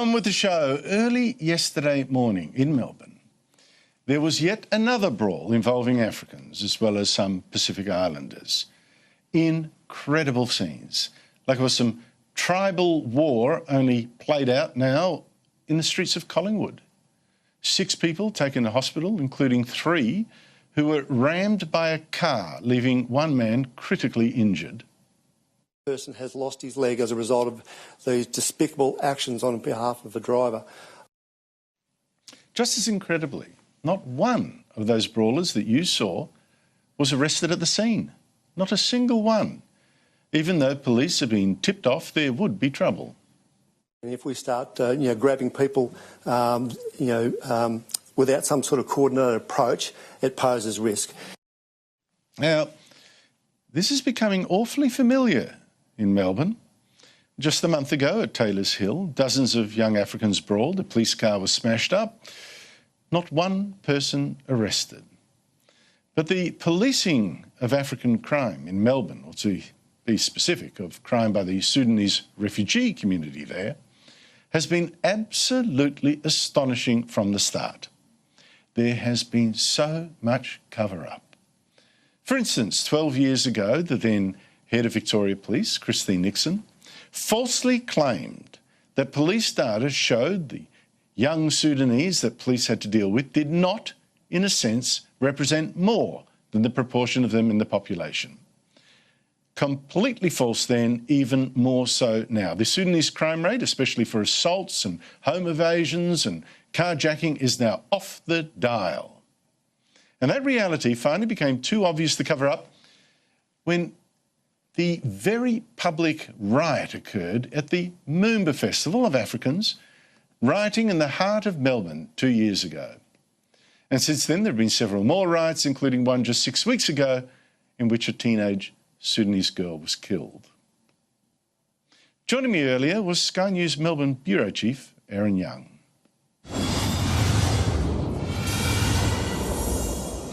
On with the show. Early yesterday morning in Melbourne, there was yet another brawl involving Africans as well as some Pacific Islanders. Incredible scenes, like it was some tribal war only played out now in the streets of Collingwood. 6 people taken to hospital, including 3 who were rammed by a car, leaving one man critically injured. The person has lost his leg as a result of these despicable actions on behalf of the driver. Just as incredibly, not one of those brawlers that you saw was arrested at the scene. Not a single one, even though police have been tipped off there would be trouble. And if we start, grabbing people, without some sort of coordinated approach, it poses risk. Now, this is becoming awfully familiar in Melbourne. Just a month ago at Taylor's Hill, dozens of young Africans brawled, a police car was smashed up, not one person arrested. But the policing of African crime in Melbourne, or to be specific, of crime by the Sudanese refugee community there, has been absolutely astonishing from the start. There has been so much cover-up. For instance, 12 years ago, the then head of Victoria Police, Christine Nixon, falsely claimed that police data showed the young Sudanese that police had to deal with did not, in a sense, represent more than the proportion of them in the population. Completely false then, even more so now. The Sudanese crime rate, especially for assaults and home evasions and carjacking, is now off the dial. And that reality finally became too obvious to cover up when the very public riot occurred at the Moomba Festival of Africans, rioting in the heart of Melbourne 2 years ago. And since then, there have been several more riots, including one just 6 weeks ago, in which a teenage Sudanese girl was killed. Joining me earlier was Sky News Melbourne Bureau Chief Aaron Young.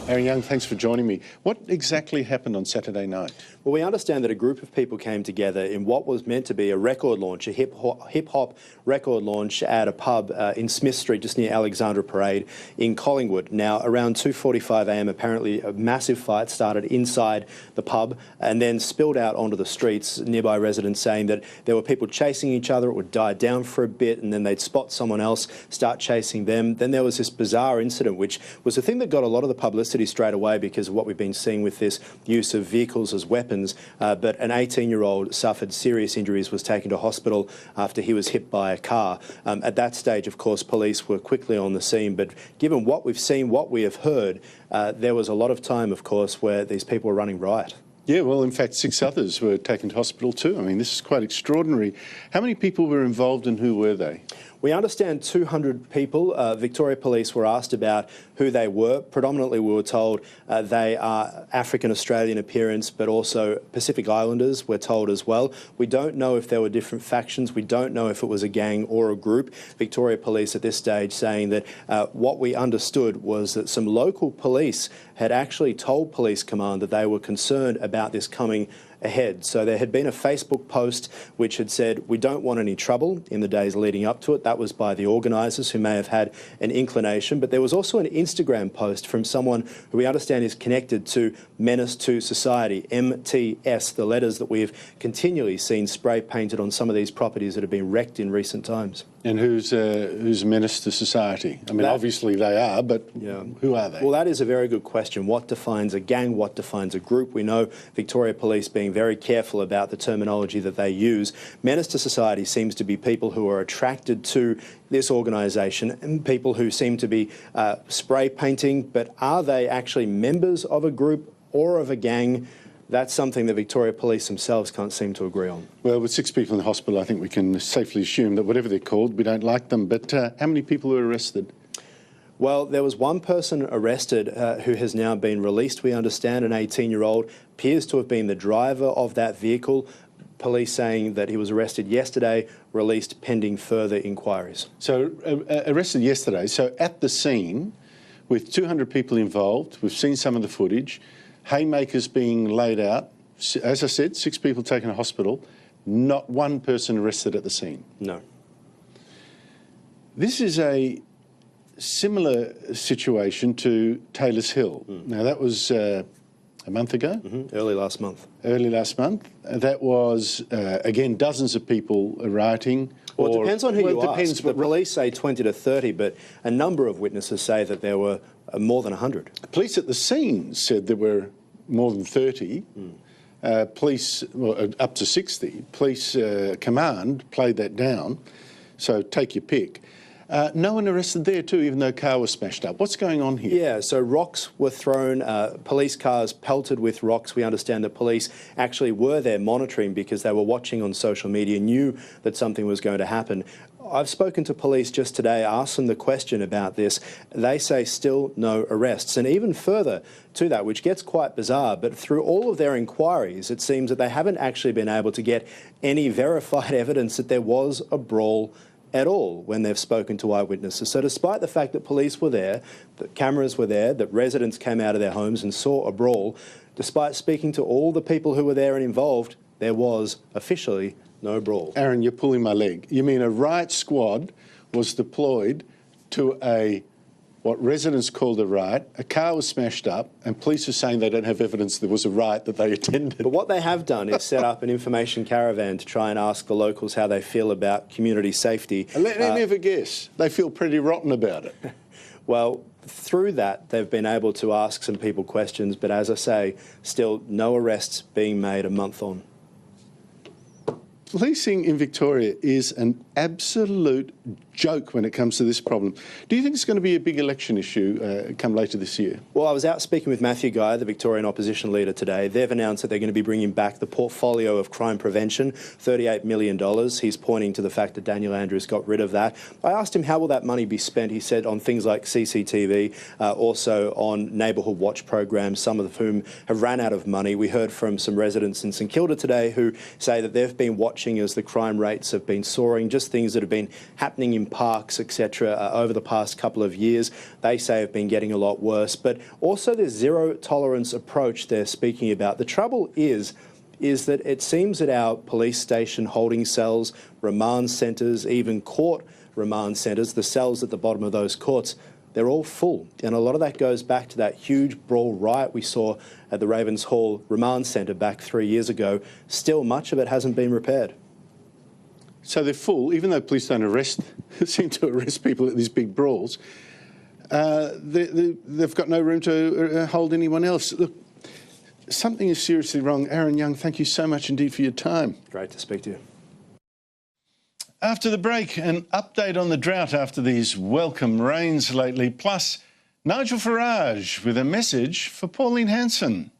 Aaron Young, thanks for joining me. What exactly happened on Saturday night? Well, we understand that a group of people came together in what was meant to be a record launch, a hip-hop record launch at a pub in Smith Street, just near Alexandra Parade in Collingwood. Now, around 2:45 a.m, apparently a massive fight started inside the pub and then spilled out onto the streets. Nearby residents saying that there were people chasing each other, it would die down for a bit, and then they'd spot someone else, start chasing them. Then there was this bizarre incident, which was the thing that got a lot of the publicity straight away because of what we've been seeing with this use of vehicles as weapons. But an 18-year-old suffered serious injuries, was taken to hospital after he was hit by a car. At that stage, of course, police were quickly on the scene. But given what we've seen, what we have heard, there was a lot of time, of course, where these people were running riot. Yeah, well, in fact, 6 others were taken to hospital too. I mean, this is quite extraordinary. How many people were involved and who were they? We understand 200 people. Victoria Police were asked about who they were. Predominantly, we were told they are African-Australian appearance, but also Pacific Islanders, we're told as well. We don't know if there were different factions. We don't know if it was a gang or a group. Victoria Police at this stage saying that what we understood was that some local police had actually told Police Command that they were concerned about this coming ahead. So there had been a Facebook post which had said, we don't want any trouble in the days leading up to it. That was by the organisers who may have had an inclination. But there was also an Instagram post from someone who we understand is connected to Menace to Society, MTS, the letters that we've continually seen spray painted on some of these properties that have been wrecked in recent times. And who's Menace to Society? I mean, obviously they are, but yeah. Who are they? Well, that is a very good question. What defines a gang? What defines a group? We know Victoria Police being very careful about the terminology that they use. Menace to Society seems to be people who are attracted to this organisation and people who seem to be spray painting, but are they actually members of a group or of a gang? That's something that Victoria Police themselves can't seem to agree on. Well, with 6 people in the hospital, I think we can safely assume that whatever they're called, we don't like them. But how many people were arrested? Well, there was one person arrested who has now been released, we understand, an 18-year-old, appears to have been the driver of that vehicle. Police saying that he was arrested yesterday, released pending further inquiries. So arrested yesterday, so at the scene, with 200 people involved, we've seen some of the footage, haymakers being laid out, as I said, 6 people taken to hospital, not one person arrested at the scene. No. This is a similar situation to Taylor's Hill. Now, that was a month ago? Early last month. Early last month. That was, again, dozens of people rioting. Well, it depends on who you depends, ask. The police say 20 to 30, but a number of witnesses say that there were more than 100. Police at the scene said there were more than 30. Police, well, up to 60. Police command played that down. So take your pick. No one arrested there too, even though a car was smashed up. What's going on here? Yeah, so rocks were thrown, police cars pelted with rocks. We understand that police actually were there monitoring because they were watching on social media, knew that something was going to happen. I've spoken to police just today, asked them the question about this. They say still no arrests. And even further to that, which gets quite bizarre, but through all of their inquiries, it seems that they haven't actually been able to get any verified evidence that there was a brawl at all when they've spoken to eyewitnesses. So despite the fact that police were there, that cameras were there, that residents came out of their homes and saw a brawl, despite speaking to all the people who were there and involved, there was officially no brawl. Aaron, you're pulling my leg. You mean a riot squad was deployed to what residents called a riot, a car was smashed up, and police are saying they don't have evidence there was a riot that they attended. But what they have done is set up an information caravan to try and ask the locals how they feel about community safety. Let me have a guess. They feel pretty rotten about it. Well, through that, they've been able to ask some people questions, but as I say, still no arrests being made a month on. Policing in Victoria is an absolute joke when it comes to this problem. Do you think it's going to be a big election issue come later this year? Well, I was out speaking with Matthew Guy, the Victorian opposition leader, today. They've announced that they're going to be bringing back the portfolio of crime prevention, $38 million. He's pointing to the fact that Daniel Andrews got rid of that. I asked him how will that money be spent. He said on things like CCTV, also on neighbourhood watch programs, some of whom have ran out of money. We heard from some residents in St Kilda today who say that they've been watching as the crime rates have been soaring, just things that have been happening in parks, etc., over the past couple of years. They say have been getting a lot worse. But also this zero tolerance approach they're speaking about. The trouble is that it seems that our police station holding cells, remand centres, even court remand centres, the cells at the bottom of those courts, they're all full. And a lot of that goes back to that huge brawl riot we saw at the Ravens Hall Remand Centre back 3 years ago. Still, much of it hasn't been repaired. So they're full, even though police don't seem to arrest people at these big brawls. They've got no room to hold anyone else. Look, something is seriously wrong. Aaron Young, thank you so much indeed for your time. Great to speak to you. After the break, an update on the drought after these welcome rains lately, plus Nigel Farage with a message for Pauline Hanson.